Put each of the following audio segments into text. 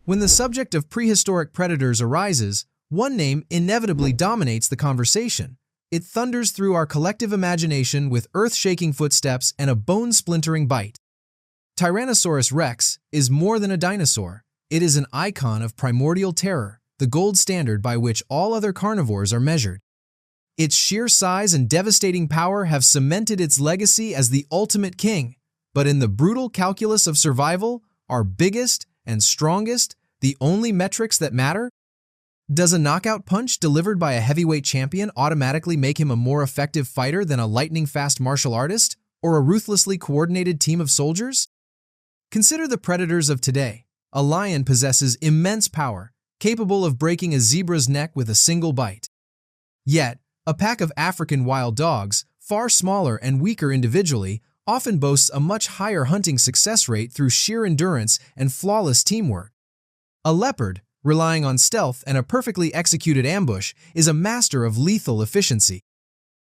When the subject of prehistoric predators arises, one name inevitably dominates the conversation. It thunders through our collective imagination with earth-shaking footsteps and a bone-splintering bite. Tyrannosaurus rex is more than a dinosaur. It is an icon of primordial terror, the gold standard by which all other carnivores are measured. Its sheer size and devastating power have cemented its legacy as the ultimate king. But in the brutal calculus of survival, are biggest and strongest the only metrics that matter? Does a knockout punch delivered by a heavyweight champion automatically make him a more effective fighter than a lightning-fast martial artist or a ruthlessly coordinated team of soldiers? Consider the predators of today. A lion possesses immense power, capable of breaking a zebra's neck with a single bite. Yet, a pack of African wild dogs, far smaller and weaker individually, often boasts a much higher hunting success rate through sheer endurance and flawless teamwork. A leopard, relying on stealth and a perfectly executed ambush, is a master of lethal efficiency.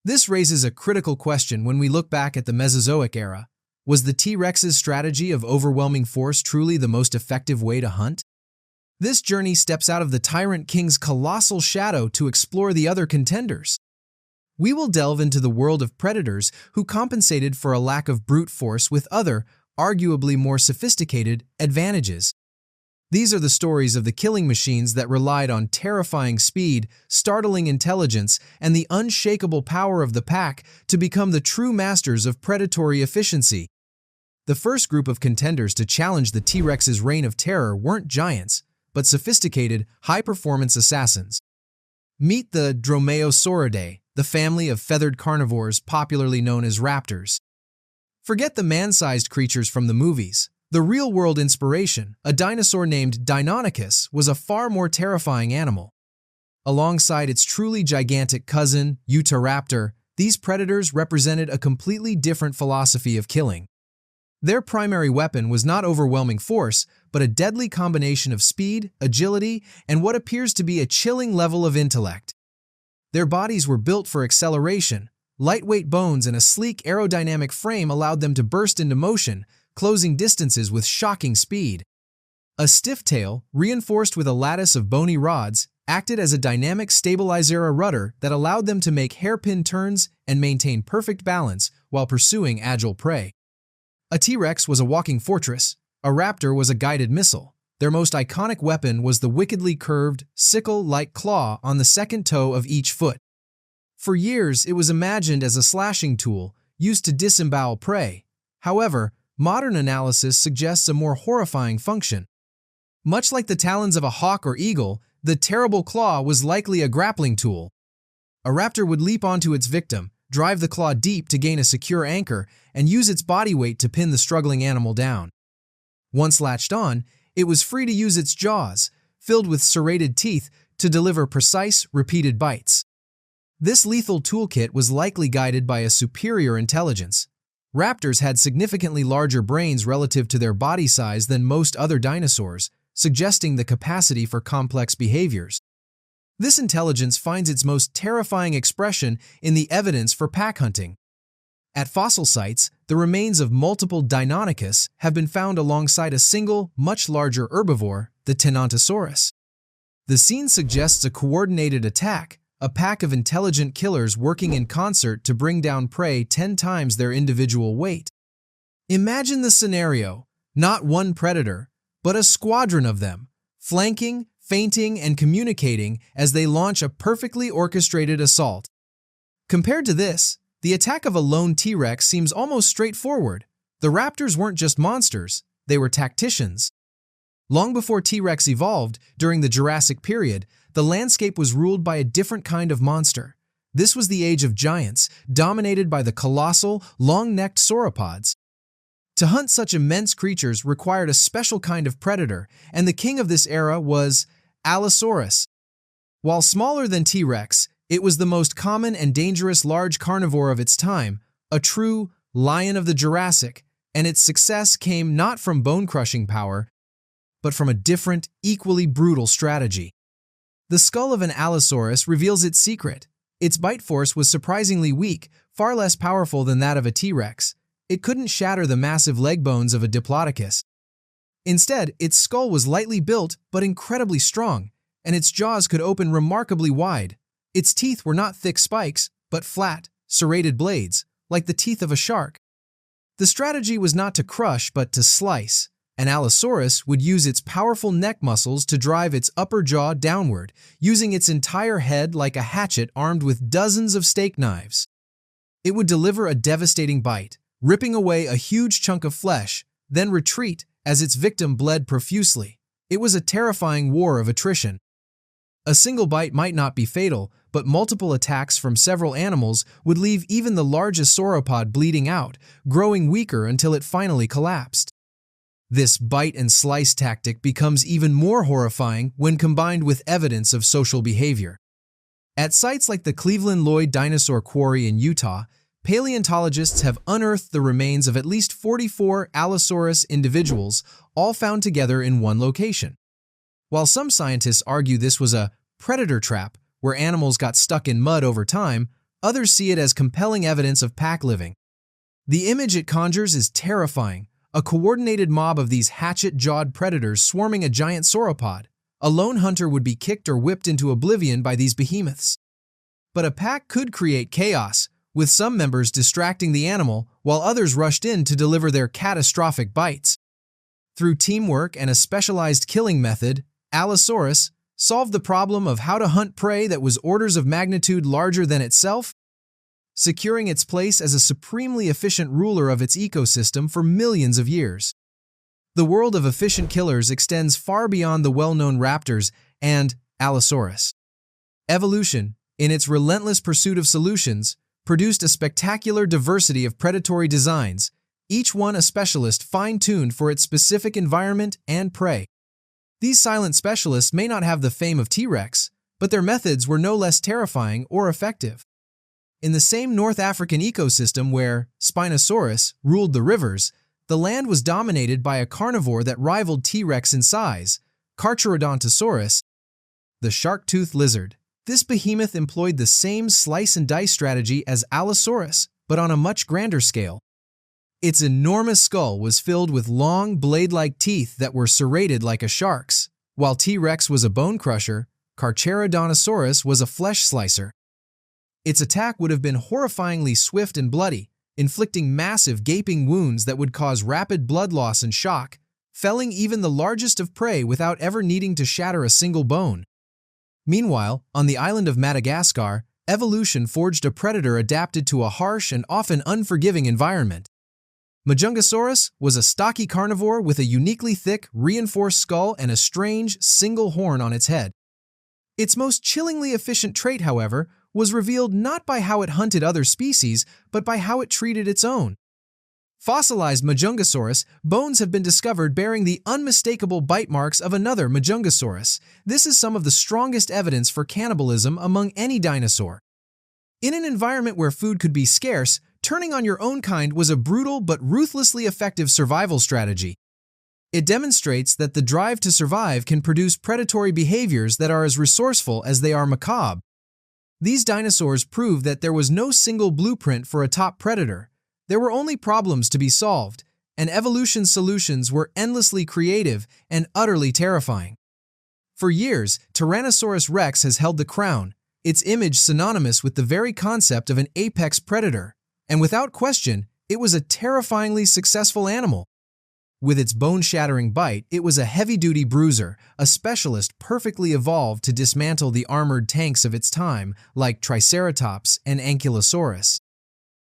This raises a critical question when we look back at the Mesozoic era. Was the T-Rex's strategy of overwhelming force truly the most effective way to hunt? This journey steps out of the tyrant king's colossal shadow to explore the other contenders. We will delve into the world of predators who compensated for a lack of brute force with other, arguably more sophisticated, advantages. These are the stories of the killing machines that relied on terrifying speed, startling intelligence, and the unshakable power of the pack to become the true masters of predatory efficiency. The first group of contenders to challenge the T-Rex's reign of terror weren't giants, but sophisticated, high-performance assassins. Meet the Dromaeosauridae, the family of feathered carnivores popularly known as raptors. Forget the man-sized creatures from the movies. The real-world inspiration, a dinosaur named Deinonychus, was a far more terrifying animal. Alongside its truly gigantic cousin, Utahraptor, these predators represented a completely different philosophy of killing. Their primary weapon was not overwhelming force, but a deadly combination of speed, agility, and what appears to be a chilling level of intellect. Their bodies were built for acceleration. Lightweight bones and a sleek aerodynamic frame allowed them to burst into motion, closing distances with shocking speed. A stiff tail, reinforced with a lattice of bony rods, acted as a dynamic stabilizer rudder that allowed them to make hairpin turns and maintain perfect balance while pursuing agile prey. A T-Rex was a walking fortress. A raptor was a guided missile. Their most iconic weapon was the wickedly curved, sickle-like claw on the second toe of each foot. For years, it was imagined as a slashing tool used to disembowel prey. However, modern analysis suggests a more horrifying function. Much like the talons of a hawk or eagle, the terrible claw was likely a grappling tool. A raptor would leap onto its victim, drive the claw deep to gain a secure anchor, and use its body weight to pin the struggling animal down. Once latched on, it was free to use its jaws, filled with serrated teeth, to deliver precise, repeated bites. This lethal toolkit was likely guided by a superior intelligence. Raptors had significantly larger brains relative to their body size than most other dinosaurs, suggesting the capacity for complex behaviors. This intelligence finds its most terrifying expression in the evidence for pack hunting. At fossil sites, the remains of multiple Deinonychus have been found alongside a single, much larger herbivore, the Tenontosaurus. The scene suggests a coordinated attack, a pack of intelligent killers working in concert to bring down prey 10 times their individual weight. Imagine the scenario, not one predator, but a squadron of them, flanking, feinting, and communicating as they launch a perfectly orchestrated assault. Compared to this, the attack of a lone T-Rex seems almost straightforward. The raptors weren't just monsters, they were tacticians. Long before T-Rex evolved, during the Jurassic period, the landscape was ruled by a different kind of monster. This was the age of giants, dominated by the colossal, long-necked sauropods. To hunt such immense creatures required a special kind of predator, and the king of this era was Allosaurus. While smaller than T-Rex, it was the most common and dangerous large carnivore of its time, a true lion of the Jurassic, and its success came not from bone-crushing power, but from a different, equally brutal strategy. The skull of an Allosaurus reveals its secret. Its bite force was surprisingly weak, far less powerful than that of a T-Rex. It couldn't shatter the massive leg bones of a Diplodocus. Instead, its skull was lightly built but incredibly strong, and its jaws could open remarkably wide. Its teeth were not thick spikes, but flat, serrated blades, like the teeth of a shark. The strategy was not to crush but to slice, and Allosaurus would use its powerful neck muscles to drive its upper jaw downward, using its entire head like a hatchet armed with dozens of steak knives. It would deliver a devastating bite, ripping away a huge chunk of flesh, then retreat as its victim bled profusely. It was a terrifying war of attrition. A single bite might not be fatal, but multiple attacks from several animals would leave even the largest sauropod bleeding out, growing weaker until it finally collapsed. This bite and slice tactic becomes even more horrifying when combined with evidence of social behavior. At sites like the Cleveland Lloyd Dinosaur Quarry in Utah, paleontologists have unearthed the remains of at least 44 Allosaurus individuals, all found together in one location. While some scientists argue this was a predator trap where animals got stuck in mud over time, others see it as compelling evidence of pack living. The image it conjures is terrifying, a coordinated mob of these hatchet-jawed predators swarming a giant sauropod. A lone hunter would be kicked or whipped into oblivion by these behemoths. But a pack could create chaos, with some members distracting the animal while others rushed in to deliver their catastrophic bites. Through teamwork and a specialized killing method, Allosaurus solved the problem of how to hunt prey that was orders of magnitude larger than itself, securing its place as a supremely efficient ruler of its ecosystem for millions of years. The world of efficient killers extends far beyond the well-known raptors and Allosaurus. Evolution, in its relentless pursuit of solutions, produced a spectacular diversity of predatory designs, each one a specialist fine-tuned for its specific environment and prey. These silent specialists may not have the fame of T-Rex, but their methods were no less terrifying or effective. In the same North African ecosystem where Spinosaurus ruled the rivers, the land was dominated by a carnivore that rivaled T-Rex in size, Carcharodontosaurus, the shark-toothed lizard. This behemoth employed the same slice-and-dice strategy as Allosaurus, but on a much grander scale. Its enormous skull was filled with long, blade-like teeth that were serrated like a shark's. While T-Rex was a bone crusher, Carcharodontosaurus was a flesh slicer. Its attack would have been horrifyingly swift and bloody, inflicting massive gaping wounds that would cause rapid blood loss and shock, felling even the largest of prey without ever needing to shatter a single bone. Meanwhile, on the island of Madagascar, evolution forged a predator adapted to a harsh and often unforgiving environment. Majungasaurus was a stocky carnivore with a uniquely thick, reinforced skull and a strange, single horn on its head. Its most chillingly efficient trait, however, was revealed not by how it hunted other species, but by how it treated its own. Fossilized Majungasaurus bones have been discovered bearing the unmistakable bite marks of another Majungasaurus. This is some of the strongest evidence for cannibalism among any dinosaur. In an environment where food could be scarce, turning on your own kind was a brutal but ruthlessly effective survival strategy. It demonstrates that the drive to survive can produce predatory behaviors that are as resourceful as they are macabre. These dinosaurs prove that there was no single blueprint for a top predator. There were only problems to be solved, and evolution's solutions were endlessly creative and utterly terrifying. For years, Tyrannosaurus rex has held the crown, its image synonymous with the very concept of an apex predator, and without question, it was a terrifyingly successful animal. With its bone-shattering bite, it was a heavy-duty bruiser, a specialist perfectly evolved to dismantle the armored tanks of its time, like Triceratops and Ankylosaurus.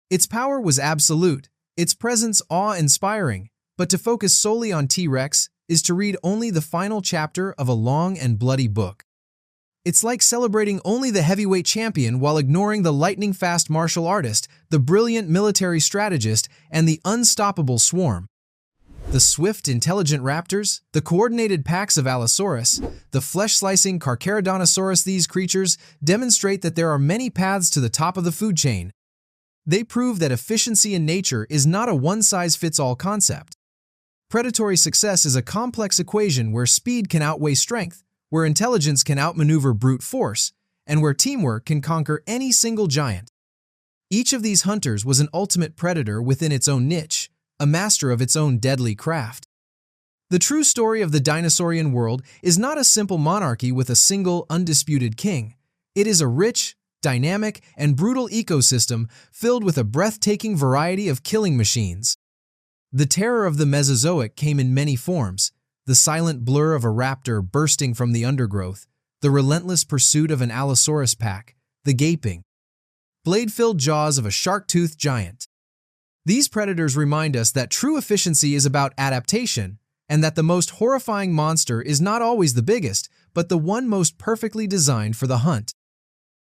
Its power was absolute, its presence awe-inspiring, but to focus solely on T-Rex is to read only the final chapter of a long and bloody book. It's like celebrating only the heavyweight champion while ignoring the lightning-fast martial artist, the brilliant military strategist, and the unstoppable swarm. The swift, intelligent raptors, the coordinated packs of Allosaurus, the flesh-slicing Carcharodontosaurus, these creatures demonstrate that there are many paths to the top of the food chain. They prove that efficiency in nature is not a one-size-fits-all concept. Predatory success is a complex equation where speed can outweigh strength, where intelligence can outmaneuver brute force, and where teamwork can conquer any single giant. Each of these hunters was an ultimate predator within its own niche, a master of its own deadly craft. The true story of the dinosaurian world is not a simple monarchy with a single, undisputed king. It is a rich, dynamic, and brutal ecosystem filled with a breathtaking variety of killing machines. The terror of the Mesozoic came in many forms: the silent blur of a raptor bursting from the undergrowth, the relentless pursuit of an Allosaurus pack, the gaping, blade-filled jaws of a shark-toothed giant. These predators remind us that true efficiency is about adaptation, and that the most horrifying monster is not always the biggest, but the one most perfectly designed for the hunt.